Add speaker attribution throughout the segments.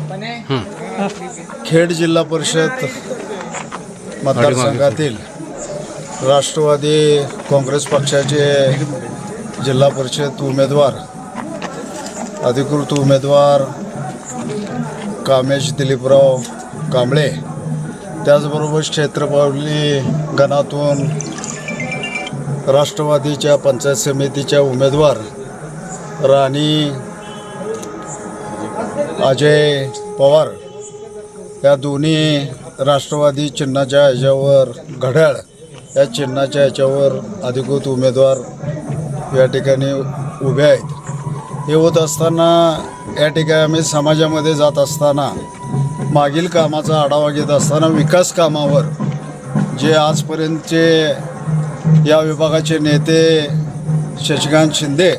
Speaker 1: खेड जिल्हा परिषद मतदारसंघातील राष्ट्रवादी काँग्रेस पक्षाचे जिल्हा परिषद उमेदवार अधिकृत उमेदवार कामेश दिलीपराव कांबळे, त्याचबरोबर क्षेत्रपावली गणातून राष्ट्रवादीच्या पंचायत समितीच्या उमेदवार राणी अजय पवार या दोन्ही राष्ट्रवादी चिन्हाच्या ह्याच्यावर घड्याळ या चिन्हाच्या ह्याच्यावर अधिकृत उमेदवार या ठिकाणी उभे आहेत. हे होत असताना या ठिकाणी आम्ही समाजामध्ये जात असताना मागील कामाचा आढावा घेत असताना विकास कामावर जे आजपर्यंतचे या विभागाचे नेते शशिकांत शिंदे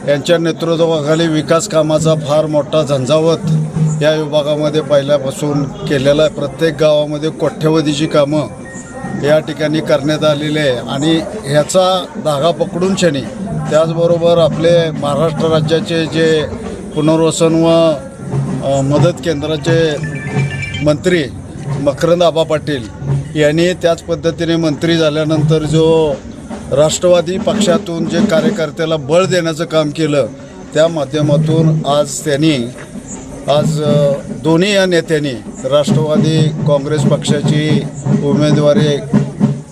Speaker 1: यांच्या नेतृत्वाखाली विकास कामाचा फार मोठा झंझावत या विभागामध्ये पहिल्यापासून केलेला आहे. प्रत्येक गावामध्ये कोट्यवधीची कामं या ठिकाणी करण्यात आलेली आहे आणि ह्याचा धागा पकडून शनी त्याचबरोबर आपले महाराष्ट्र राज्याचे जे पुनर्वसन व मदत केंद्राचे मंत्री मकरंद आबा पाटील यांनी त्याच पद्धतीने मंत्री झाल्यानंतर जो राष्ट्रवादी पक्षातून जे कार्यकर्त्याला बळ देण्याचं काम केलं त्या माध्यमातून आज दोन्ही या नेत्यांनी राष्ट्रवादी काँग्रेस पक्षाची उमेदवारी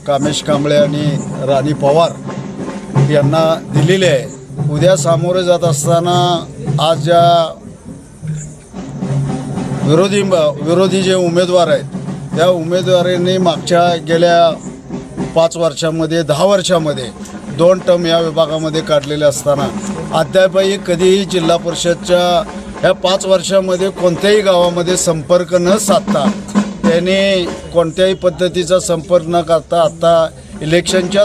Speaker 1: कामेश कांबळे आणि राणी पवार यांना दिलेली आहे. उद्या सामोरे जात असताना आज ज्या विरोधी जे उमेदवार आहेत त्या उमेदवारांनी मागच्या गेल्या 5 वर्षांमध्ये 10 वर्षांमध्ये 2 टर्म या विभागामध्ये काढलेले असताना अद्यापही कधीही जिल्हा परिषदच्या ह्या 5 वर्षांमध्ये कोणत्याही गावामध्ये संपर्क न साधता त्यांनी कोणत्याही पद्धतीचा संपर्क न करता आता इलेक्शनच्या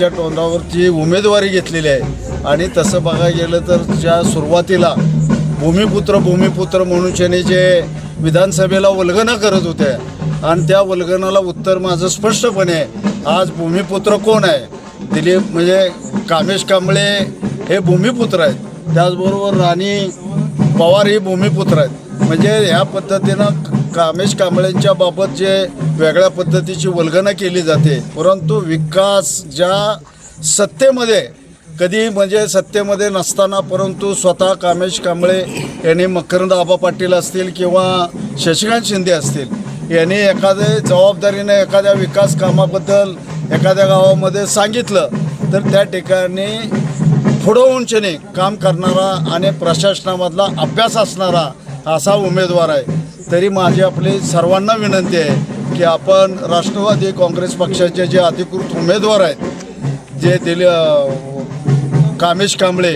Speaker 1: तोंडावरची उमेदवारी घेतलेली आहे. आणि तसं बघायला गेलं तर ज्या सुरुवातीला भूमिपुत्र म्हणून त्यांनी जे विधानसभेला वल्गना करत होते आणि त्या वल्गनाला उत्तर माझं स्पष्टपणे आज भूमिपुत्र कोण आहे, दिलीप म्हणजे कामेश कांबळे हे भूमिपुत्र आहेत, त्याचबरोबर राणी पवार ही भूमिपुत्र आहेत. म्हणजे ह्या पद्धतीनं कामेश कांबळेंच्या बाबत जे वेगळ्या पद्धतीची वल्गना केली जाते, परंतु विकास ज्या सत्तेमध्ये कधी म्हणजे सत्तेमध्ये नसताना परंतु स्वतः कामेश कांबळे यांनी मकरंद आबा पाटील असतील किंवा शशिकांत शिंदे असतील यांनी एखाद्या जबाबदारीने एखाद्या विकास कामाबद्दल एखाद्या गावामध्ये सांगितलं तर त्या ठिकाणी पुढं उंचीने काम करणारा आणि प्रशासनामधला अभ्यास असणारा असा उमेदवार आहे. तरी माझी आपली सर्वांना विनंती आहे की आपण राष्ट्रवादी काँग्रेस पक्षाचे जे अधिकृत उमेदवार आहेत जे कामेश कांबळे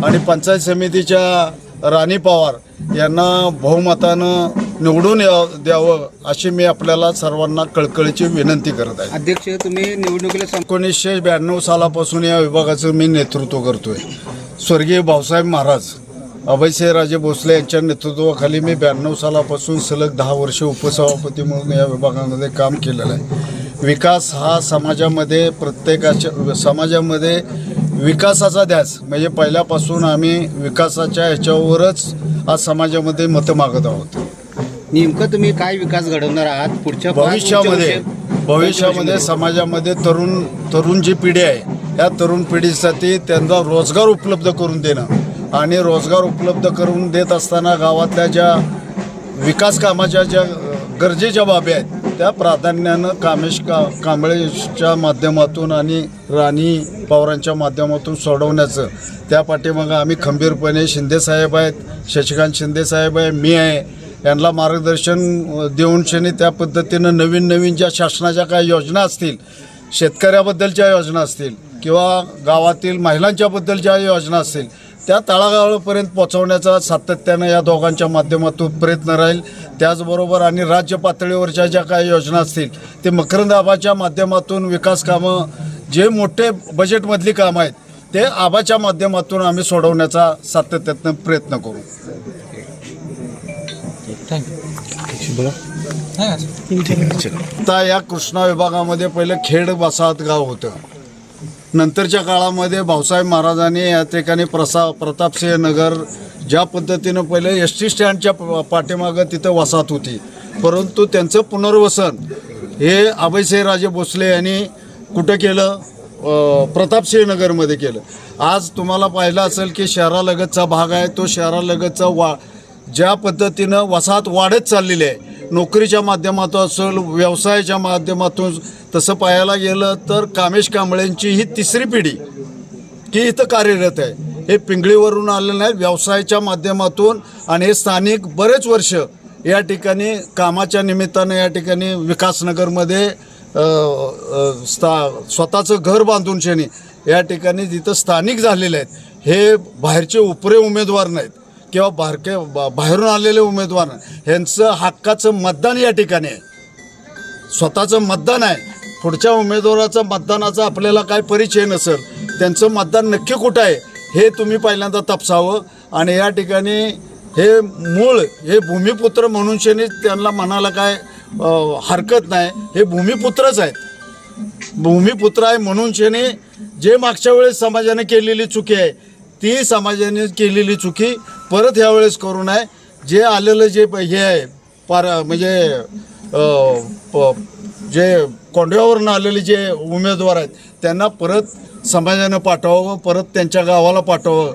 Speaker 1: आणि पंचायत समितीच्या राणी पवार यांना बहुमतानं निवडून द्यावं अशी मी आपल्याला सर्वांना कळकळीची विनंती करत आहे.
Speaker 2: अध्यक्ष, तुम्ही निवडणुकीला
Speaker 1: 1992 सालापासून या विभागाचं मी नेतृत्व करतोय. स्वर्गीय भाऊसाहेब महाराज अभयसिंहराजे भोसले यांच्या नेतृत्वाखाली मी 92 सालापासून सलग 10 वर्ष उपसभापती म्हणून या विभागामध्ये काम केलेलं आहे. विकास हा समाजामध्ये समाजामध्ये विकासाचा ध्यास म्हणजे पहिल्यापासून आम्ही विकासाच्या ह्याच्यावरच आज समाजामध्ये मतं मागत आहोत.
Speaker 2: नेमकं तुम्ही काय विकास घडवणार आहात पुढच्या
Speaker 1: भविष्यामध्ये समाजामध्ये तरुण जी पिढी आहे या तरुण पिढीसाठी त्यांना रोजगार उपलब्ध करून देणं आणि रोजगार उपलब्ध करून देत असताना गावातल्या ज्या विकास कामाच्या ज्या गरजेच्या बाबी आहेत त्या प्राधान्यानं कामेश कांबळेच्या माध्यमातून आणि राणी पवारांच्या माध्यमातून सोडवण्याचं त्या पाठीमागं आम्ही खंबीरपणे शिंदेसाहेब आहेत, शशिकांत शिंदेसाहेब आहे, मी आहे, यांना मार्गदर्शन देऊन शनी त्या पद्धतीनं नवीन ज्या शासनाच्या काही योजना असतील, शेतकऱ्याबद्दलच्या योजना असतील किंवा गावातील महिलांच्याबद्दलच्या योजना असतील त्या तळागाळापर्यंत पोहोचवण्याचा सातत्यानं या दोघांच्या माध्यमातून प्रयत्न राहील. त्याचबरोबर आणि राज्य पातळीवरच्या ज्या काही योजना असतील ते मकरंद आबाच्या माध्यमातून विकास कामं जे मोठे बजेटमधली कामं आहेत ते आबाच्या माध्यमातून आम्ही सोडवण्याचा सातत्यानं प्रयत्न करू. आता या कृष्णा विभागामध्ये पहिलं खेड वसाहत गाव होतं. नंतरच्या काळामध्ये भाऊसाहेब महाराजांनी या ठिकाणी प्रतापसिंह नगर ज्या पद्धतीनं पहिले एस टी स्टँडच्या पाठीमागं तिथं वसाहत होती, परंतु त्यांचं पुनर्वसन हे अभयसिंहराजे भोसले यांनी कुठं केलं? प्रतापसिंह नगरमध्ये केलं. आज तुम्हाला पाहिलं असेल की शहरालगतचा भाग आहे, तो शहरालगतचा ज्या पद्धतीनं वसाहत वाढत चाललेली आहे, नोकरीच्या माध्यमातून असेल, व्यवसायाच्या माध्यमातून, तसं पाहायला गेलं तर कामेश कांबळेंची ही तिसरी पिढी की इथं कार्यरत आहे. हे पिंगळीवरून आलेलं नाही, व्यवसायाच्या माध्यमातून, आणि हे स्थानिक बरेच वर्ष या ठिकाणी कामाच्या निमित्तानं या ठिकाणी विकासनगरमध्ये स्वतःचं घर बांधून शेणी या ठिकाणी तिथं स्थानिक झालेले आहेत. हे बाहेरचे उपरे उमेदवार नाहीत किंवा बाहेरून आलेले उमेदवार नाही, ह्यांचं हक्काचं मतदान या ठिकाणी आहे, स्वतःचं मतदान आहे. पुढच्या उमेदवाराचं मतदानाचा आपल्याला काय परिचय नसेल, त्यांचं मतदान नक्की कुठं आहे हे तुम्ही पहिल्यांदा तपासावं. आणि या ठिकाणी हे मूळ हे भूमिपुत्र म्हणून शेनी त्यांना म्हणायला काय हरकत नाही, हे भूमिपुत्रच आहेत. भूमिपुत्र आहे म्हणून शेनी जे मागच्या वेळेस समाजाने केलेली चुकी आहे ती समाजाने केलेली चुकी परत ह्यावेळेस करू नये. जे आलेलं जे हे आहे म्हणजे जे कोंडव्यावरून आलेले जे उमेदवार आहेत त्यांना परत समाजानं पाठवावं, परत त्यांच्या गावाला पाठवावं.